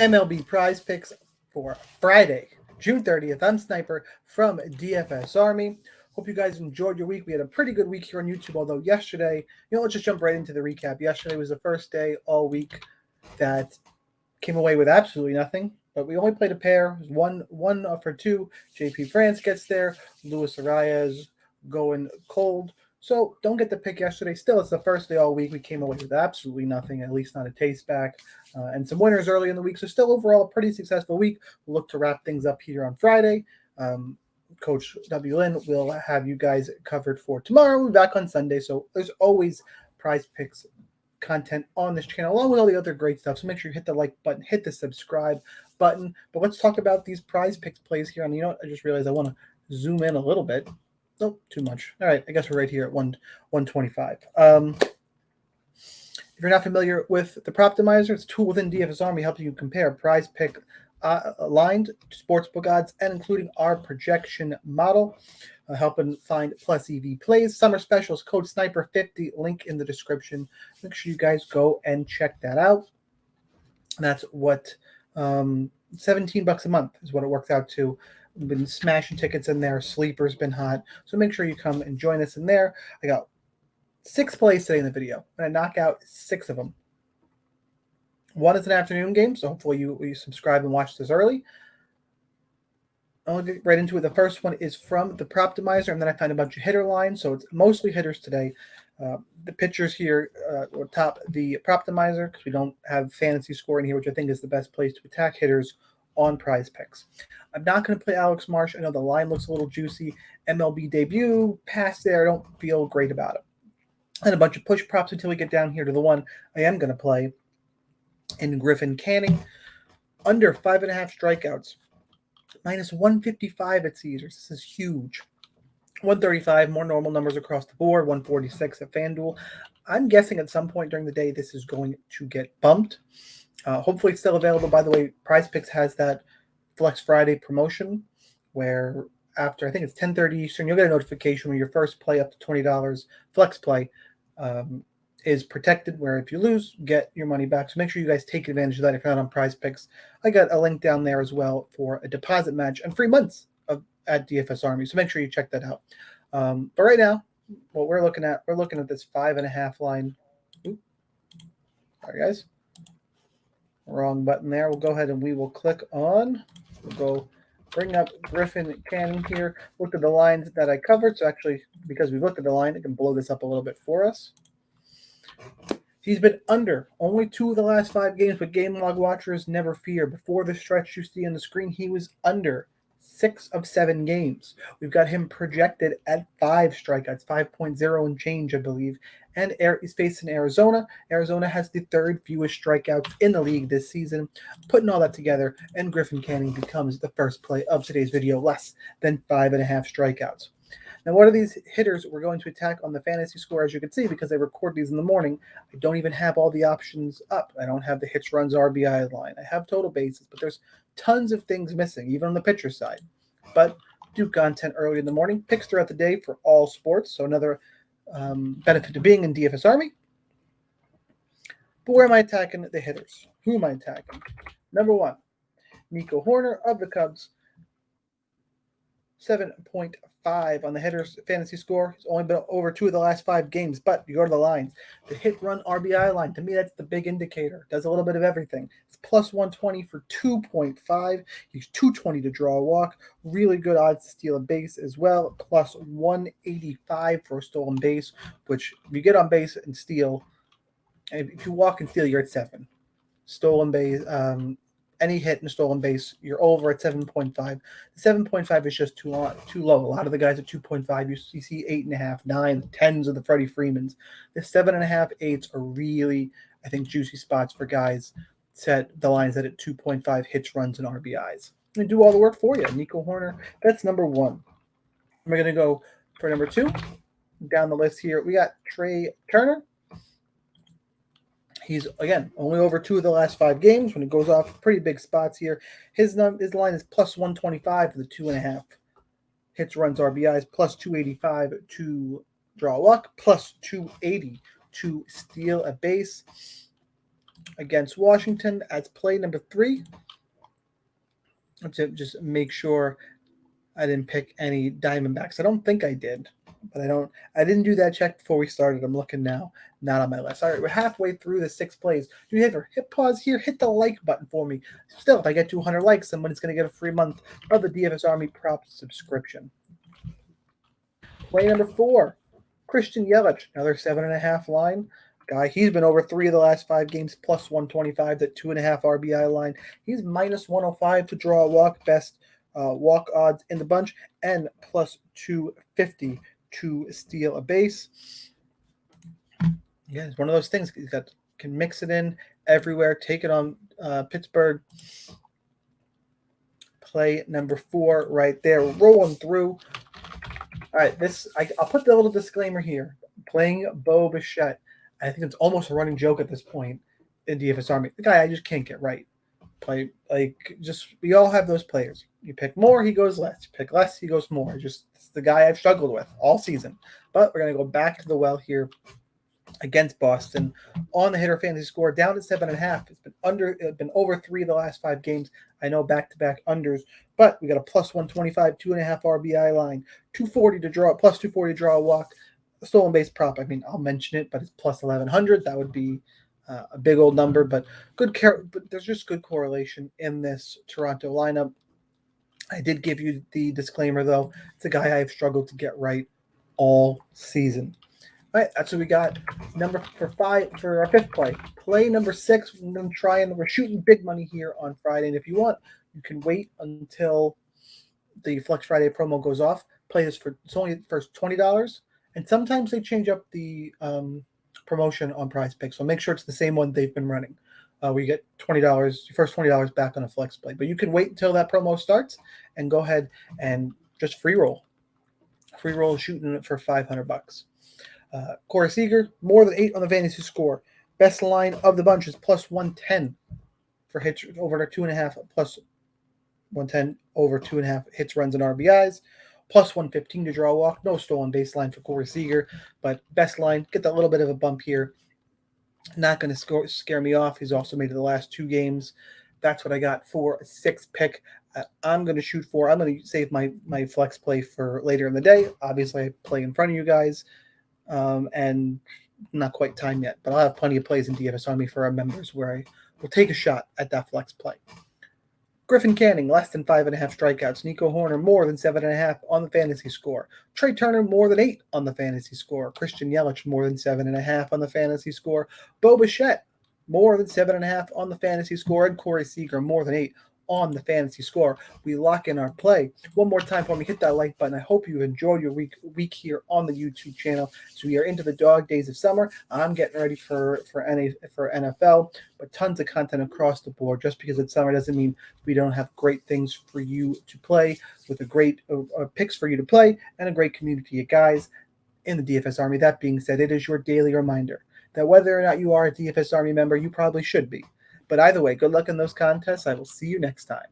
MLB Prizepicks for Friday, June 30th. I'm Sniper from DFS Army. Hope you guys enjoyed your week. We had a pretty good week here on YouTube, although yesterday, let's just jump right into the recap. Yesterday was the first day all week that came away with absolutely nothing, but we only played a pair. It was one for two. JP France gets there. Luis Arias going cold. So don't get the pick yesterday. Still, it's the first day all week. We came away with absolutely nothing, at least not a taste back, and some winners early in the week. So still overall a pretty successful week. We'll look to wrap things up here on Friday. Coach W. Lynn will have you guys covered for tomorrow. We'll be back on Sunday. So there's always Prize Picks content on this channel, along with all the other great stuff. So make sure you hit the like button, hit the subscribe button. But let's talk about these Prize Picks plays here. And I just realized I want to zoom in a little bit. Nope, too much. All right, I guess we're right here at 125. If you're not familiar with the Proptimizer, it's a tool within DFS Army helping you compare Prize Pick aligned sportsbook odds and including our projection model, helping find plus EV plays. Summer specials, code Sniper50, link in the description. Make sure you guys go and check that out. And that's what $17 a month is what it works out to. We've been smashing tickets in there. Sleeper's been hot. So make sure you come and join us in there. I got 6 plays today in the video, and I knock out 6 of them. One is an afternoon game, so hopefully you subscribe and watch this early. I'll get right into it. The first one is from the Proptimizer, and then I found a bunch of hitter lines, so it's mostly hitters today. The pitchers here will top the Proptimizer because we don't have fantasy scoring here, which I think is the best place to attack hitters on Prize Picks. I'm not going to play Alex Marsh. I know the line looks a little juicy. MLB debut, pass there. I don't feel great about it. And a bunch of push props until we get down here to the one I am going to play in Griffin Canning. Under 5.5 strikeouts. Minus 155 at Caesars. This is huge. 135, more normal numbers across the board. 146 at FanDuel. I'm guessing at some point during the day this is going to get bumped. Hopefully it's still available. By the way, Prize Picks has that Flex Friday promotion where after, I think it's 10:30 Eastern, you'll get a notification when your first play up to $20 Flex Play is protected, where if you lose, get your money back. So make sure you guys take advantage of that if you're not on Prize Picks. I got a link down there as well for a deposit match and free months at DFS Army. So make sure you check that out. But right now, what we're looking at this 5.5 line. Oops. Sorry, guys. Wrong button there. We'll go ahead and we will click on. We'll go bring up Griffin Canning here. Look at the lines that I covered. So actually, because we looked at the line, it can blow this up a little bit for us. He's been under only 2 of the last 5 games, but game log watchers never fear. Before the stretch you see on the screen, he was under 6 of 7 games. We've got him projected at 5 strikeouts, 5.0 and change, I believe. And he's facing Arizona. Arizona has the 3rd fewest strikeouts in the league this season. Putting all that together, and Griffin Canning becomes the first play of today's video, less than 5.5 strikeouts. Now, what are these hitters we're going to attack on the fantasy score? As you can see, because I record these in the morning, I don't even have all the options up. I don't have the hits, runs, RBI line. I have total bases, but there's tons of things missing, even on the pitcher side. But do content early in the morning, picks throughout the day for all sports. So another benefit to being in DFS Army. But where am I attacking the hitters? Who am I attacking? Number 1, Nico Hoerner of the Cubs. 7.5 on the hitter's fantasy score. He's only been over 2 of the last 5 games, but you go to the lines. The hit, run, RBI line, to me, that's the big indicator. Does a little bit of everything. It's plus 120 for 2.5. He's 220 to draw a walk. Really good odds to steal a base as well. Plus 185 for a stolen base, which if you get on base and steal, if you walk and steal, you're at 7. Stolen base, any hit and stolen base, you're over at 7.5. 7.5 is just too low. A lot of the guys at 2.5, you see 8.5, 9, 10s of the Freddie Freemans. The 7.5, 8s are really, I think, juicy spots for guys set the lines at 2.5 hits, runs, and RBIs. And do all the work for you. Nico Hoerner, that's number 1. We're going to go for number 2. Down the list here, we got Trey Turner. He's, again, only over 2 of the last 5 games. When it goes off, pretty big spots here. His line is plus 125 for the 2.5 hits, runs, RBIs, plus 285 to draw a walk, plus 280 to steal a base. against Washington as play number 3. To just make sure I didn't pick any Diamondbacks. I don't think I did, but I didn't do that check before we started. I'm looking now, not on my list. All right, we're halfway through the 6 plays. Do you ever hit pause here? Hit the like button for me. Still, if I get 200 likes, someone's going to get a free month of the DFS Army Prop subscription. Play number 4, Christian Yelich, another 7.5 line. Guy, he's been over 3 of the last 5 games, plus 125, that 2.5 RBI line. He's minus 105 to draw a walk, best walk odds in the bunch, and plus 250 to steal a base. Yeah, it's one of those things. He's got can mix it in everywhere. Take it on Pittsburgh. Play number 4 right there. Rolling through. All right, I'll put the little disclaimer here. Playing Bo Bichette. I think it's almost a running joke at this point in DFS Army. The guy I just can't get right. We all have those players. You pick more, he goes less. You pick less, he goes more. It's the guy I've struggled with all season. But we're gonna go back to the well here against Boston on the hitter fantasy score, down at 7.5. It's been over 3 of the last 5 games. I know back-to-back unders, but we got a plus 125, 2.5 RBI line, 240 to draw, plus 240 to draw a walk. A stolen base prop. I mean, I'll mention it, but it's plus 1100. That would be a big old number, but but there's just good correlation in this Toronto lineup. I did give you the disclaimer though. It's a guy I've struggled to get right all season. All right, that's what we got. Number for 5 for our 5th play. Play number 6. We're shooting big money here on Friday, and if you want, you can wait until the Flex Friday promo goes off. Play this it's only the first $20. And sometimes they change up the promotion on Prizepicks, so make sure it's the same one they've been running. We get $20, your first $20 back on a flex play. But you can wait until that promo starts and go ahead and just free roll. Free roll shooting it for $500. Corey Seager, more than 8 on the fantasy score. Best line of the bunch is plus 110 for hits over 2.5, plus 110 over 2.5 hits, runs, and RBIs. Plus 115 to draw a walk. No stolen baseline for Corey Seager, but best line. Get that little bit of a bump here. Not going to scare me off. He's also made it the last 2 games. That's what I got for a 6th pick. I'm going to shoot for. I'm going to save my flex play for later in the day. Obviously, I play in front of you guys, and not quite time yet. But I'll have plenty of plays in DFS Army for our members where I will take a shot at that flex play. Griffin Canning, less than 5.5 strikeouts. Nico Horner, more than 7.5 on the fantasy score. Trey Turner, more than 8 on the fantasy score. Christian Yelich, more than 7.5 on the fantasy score. Bo Bichette, more than 7.5 on the fantasy score. And Corey Seager, more than 8 on the fantasy score. We lock in our play. One more time for me, hit that like button. I hope you enjoyed your week here on the YouTube channel. So we are into the dog days of summer. I'm getting ready for NFL, but tons of content across the board. Just because it's summer doesn't mean we don't have great things for you to play, with a great picks for you to play, and a great community of guys in the DFS Army. That being said, it is your daily reminder that whether or not you are a DFS Army member, you probably should be. But either way, good luck in those contests. I will see you next time.